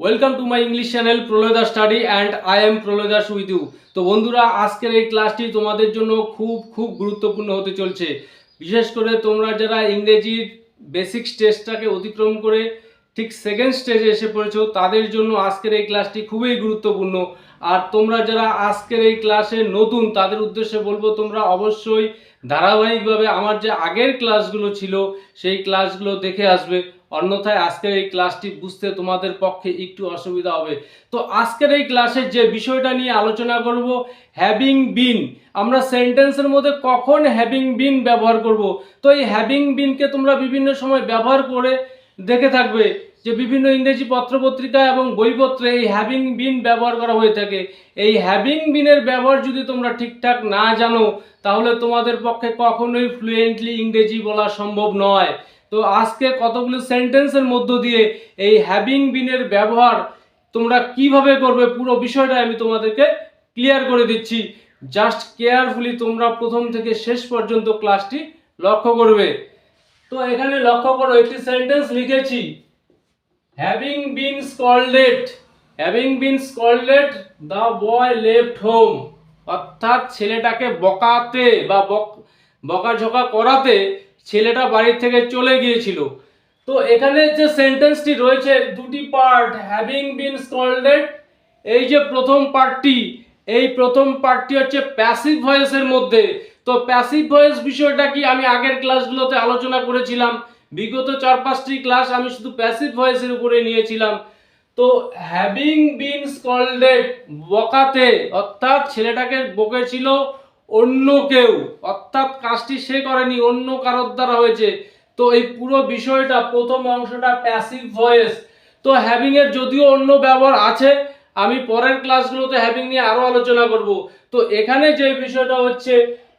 Welcome to my English channel Proloy da study and I am Proloy Das with you. তো বন্ধুরা, আজকের এই ক্লাসটি তোমাদের জন্য খুব গুরুত্বপূর্ণ হতে চলছে। বিশেষ করে তোমরা যারা ইংরেজির বেসিক স্টেজটাকে অতিক্রম করে ঠিক সেকেন্ড স্টেজে এসে পড়েছো, তাদের জন্য আজকের এই ক্লাসটি খুবই গুরুত্বপূর্ণ। আর তোমরা যারা আজকের এই ক্লাসে নতুন, তাদের উদ্দেশ্যে বলবো তোমরা অবশ্যই ধারাবাহিকভাবে আমার যে আগের ক্লাসগুলো ছিল সেই ক্লাসগুলো দেখে আসবে, অন্যথায় আজকের এই ক্লাসটি বুঝতে তোমাদের পক্ষে একটু অসুবিধা হবে। তো আজকের এই ক্লাসে যে বিষয়টা নিয়ে আলোচনা করব, হ্যাভিং বিন। আমরা সেন্টেন্সের মধ্যে কখন হ্যাভিং বিন ব্যবহার করব। তো এই হ্যাভিং বিনকে তোমরা বিভিন্ন সময় ব্যবহার করে দেখে থাকবে যে বিভিন্ন ইংরেজি পত্রপত্রিকা এবং বইপত্রে এই হ্যাভিং বিন ব্যবহার করা হয়ে থাকে। এই হ্যাভিং বিনের ব্যবহার যদি তোমরা ঠিকঠাক না জানো, তাহলে তোমাদের পক্ষে কখনোই ফ্লুয়েন্টলি ইংরেজি বলা সম্ভব নয়। তো আজকে কতগুলো সেন্টেন্সের মধ্য দিয়ে এই হ্যাভিং বিনের ব্যবহার তোমরা কিভাবে করবে, পুরো বিষয়টা আমি তোমাদেরকে ক্লিয়ার করে দিচ্ছি। জাস্ট কেয়ারফুলি তোমরা প্রথম থেকে শেষ পর্যন্ত ক্লাসটি লক্ষ্য করবে। তো এখানে লক্ষ্য করো, একটি সেন্টেন্স লিখেছি, having been scolded, having been scolded the boy left home. অর্থাৎ ছেলেটাকে বকাতে বা বকাঝকা করাতে ছেলেটা বাড়ি থেকে চলে গিয়েছিল। তো এখানে যে সেন্টেন্সটি রয়েছে দুটি পার্ট, হ্যাভিং বিন স্কল্ডেড, এই যে প্রথম পার্টটি, এই প্রথম পার্টটি হচ্ছে প্যাসিভ ভয়েসের মধ্যে। তো প্যাসিভ ভয়েস বিষয়টা কি আমি আগের ক্লাসগুলোতে আলোচনা করেছিলাম। বিগত 4-5টি ক্লাস আমি শুধু প্যাসিভ ভয়েসের উপরে নিয়েছিলাম। তো হ্যাভিং বিন স্কল্ডেড, বকাতে, অর্থাৎ ছেলেটাকে বকেছিল অন্য কেউ, অর্থাৎ কাজটি সে করেনি, অন্য কারোর দ্বারা হয়েছে। তো এই পুরো বিষয়টা, প্রথম অংশটা প্যাসিভ ভয়েস। তো হ্যাভিং এর যদিও অন্য ব্যবহার আছে, আমি পরের ক্লাসগুলোতে হ্যাভিং নিয়ে আরো আলোচনা করব। তো এখানে যে বিষয়টা হচ্ছে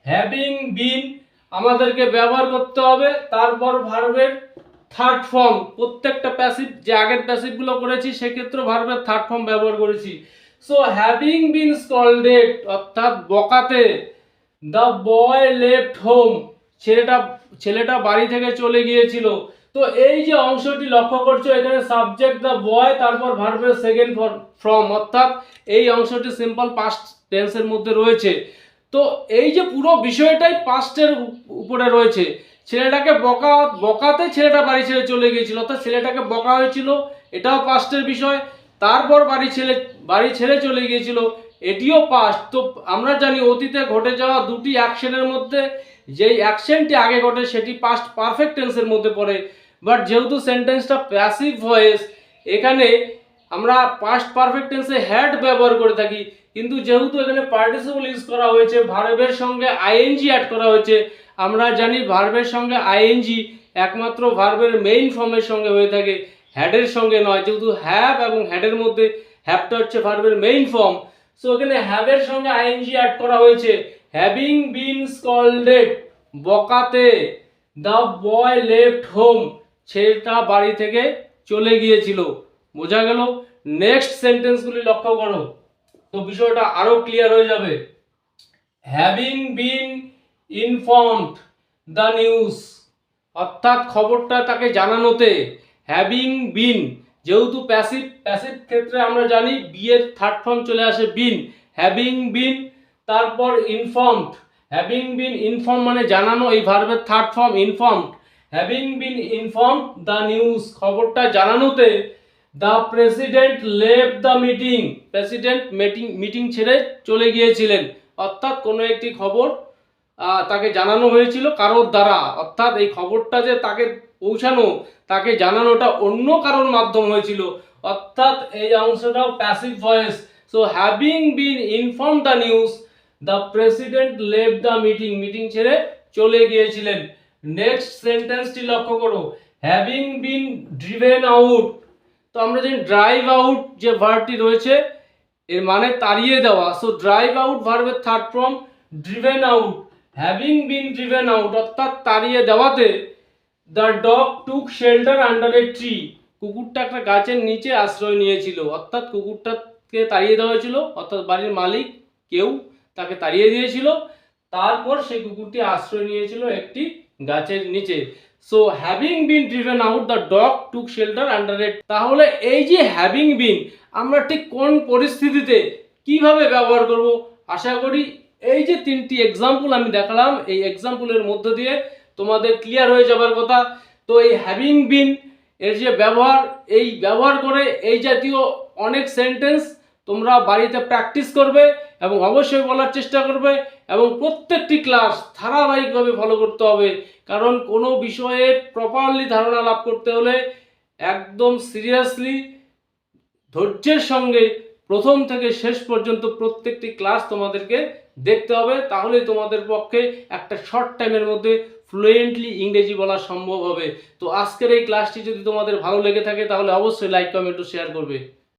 হ্যাভিং বিন আমাদেরকে ব্যবহার করতে হবে, তারপর ভার্বের থার্ড ফর্ম। প্রত্যেকটা প্যাসিভ যে আগের প্যাসিভগুলো করেছি সেক্ষেত্রে ভার্বের থার্ড ফর্ম ব্যবহার করেছি। সো হ্যাভিং বিন স্কল্ডেড অর্থাৎ বকাতে, দ্য বয় লেফট হোম, ছেলেটা বাড়ি থেকে চলে গিয়েছিল। তো এই যে অংশটি লক্ষ্য করছো, এখানে সাবজেক্ট দ্য বয়, তারপর ভার্বের সেকেন্ড ফর্ম, অর্থাৎ এই অংশটি সিম্পল পাস্ট টেন্সের মধ্যে রয়েছে। তো এই যে পুরো বিষয়টাই পাস্টের উপরে রয়েছে। ছেলেটাকে বকাতে ছেলেটা বাড়ি ছেড়ে চলে গিয়েছিল, অর্থাৎ ছেলেটাকে বকা হয়েছিল, এটাও পাস্টের বিষয়। তারপর বাড়ি ছেড়ে চলে গিয়েছিল, এটিও পাস্ট। তো আমরা জানি অতীতে ঘটে যাওয়া দুটি অ্যাকশনের মধ্যে যেই অ্যাকশনটি আগে ঘটে সেটি পাস্ট পারফেক্ট টেন্সের মধ্যে পড়ে। বাট যেহেতু সেন্টেন্সটা প্যাসিভ ভয়েস, এখানে আমরা পাস্ট পারফেক্ট টেন্সে হ্যাড ব্যবহার করে থাকি, কিন্তু যেহেতু এখানে পার্টিসিপল ইউজ করা হয়েছে, ভার্বের সঙ্গে আইএনজি অ্যাড করা হয়েছে। আমরা জানি ভার্বের সঙ্গে আইএনজি একমাত্র ভার্বের মেইন ফর্মের সঙ্গে হয়ে থাকে, হ্যাডের সঙ্গে নয়। যেহেতু হ্যাভ এবং হ্যাডের মধ্যে হ্যাভটা হচ্ছে ভার্বের মেইন ফর্ম, সো এখানে হ্যাভের সঙ্গে আইএনজি অ্যাড করা হয়েছে। হ্যাভিং বিন স্কল্ডেড, বকাতে, দ্য বয় লেফট হোম, ছেলেটা বাড়ি থেকে চলে গিয়েছিল। বোঝা গেল? নেক্সট সেন্টেন্সগুলি লক্ষ্য করো, তো বিষয়টা আরো ক্লিয়ার হয়ে যাবে। Having been informed the news, অর্থাৎ খবরটা তাকে জানানোতে। হ্যাভিং বিন, যেহেতু প্যাসিভ ক্ষেত্রে আমরা জানি বি এর থার্ড ফর্ম চলে আসে বিন। হ্যাভিং বিন, তারপর ইনফর্মড, হ্যাভিং বিন ইনফর্ম মানে জানানো, এই ভার্বের third form informed. Having been informed the news, খবরটা জানানোতে। The president left the meeting, president meeting ছেড়ে চলে গিয়েছিলেন, অর্থাৎ কোনো একটি খবর তাকে জানানো হয়েছিল কারোর দ্বারা, অর্থাৎ এই খবরটা যে তাকে পৌঁছানো, তাকে জানানোটা অন্য কারোর মাধ্যম হয়েছিল, অর্থাৎ এই অংশটাও passive voice. So having been inform the news, the president left the meeting, meeting ছেড়ে চলে গিয়েছিলেন। নেক্সট সেন্টেন্সটি লক্ষ্য করো, হ্যাভিং বিন ড্রিভেন আউট। তো আমরা জানি ড্রাইভ আউট যে ভার্বটি রয়েছে এর মানে তাড়িয়ে দেওয়া। সো ড্রাইভ আউট ভার্বের third form driven out. Having been driven out অর্থাৎ তাড়িয়ে দেওয়াতে। The dog took shelter under a tree, কুকুরটা একটা গাছের নিচে আশ্রয় নিয়েছিল, অর্থাৎ কুকুরটাকে তাড়িয়ে দেওয়া হয়েছিল, অর্থাৎ বাড়ির মালিক কেউ তাকে তাড়িয়ে দিয়েছিল, তারপর সেই কুকুরটি আশ্রয় নিয়েছিল একটি গাছের নিচে। So having been driven out the dog took shelter under a. তাহলে এই যে হ্যাভিং বিন আমরা ঠিক কোন পরিস্থিতিতে কিভাবে ব্যবহার করব, আশা করি এই যে তিনটি এক্সাম্পল আমি দেখালাম এই এক্সাম্পলের মধ্য দিয়ে তোমাদের ক্লিয়ার হয়ে যাবার কথা। তো এই হ্যাভিং বিন এর যে ব্যবহার, এই ব্যবহার করে এই জাতীয় অনেক সেন্টেন্স তোমরা বাড়িতে প্র্যাকটিস করবে এবং অবশ্যই বলার চেষ্টা করবে এবং প্রত্যেকটি ক্লাস ধারাবাহিকভাবে ফলো করতে হবে। কারণ কোনো বিষয়ে প্রপারলি ধারণা লাভ করতে হলে একদম সিরিয়াসলি ধৈর্যের সঙ্গে প্রথম থেকে শেষ পর্যন্ত প্রত্যেকটি ক্লাস তোমাদেরকে দেখতে হবে, তাহলেই তোমাদের পক্ষে একটা শর্ট টাইমের মধ্যে ফ্লুয়েন্টলি ইংরেজি বলা সম্ভব হবে। তো আজকের এই ক্লাসটি যদি তোমাদের ভালো লেগে থাকে তাহলে অবশ্যই লাইক, কমেন্ট ও শেয়ার করবে।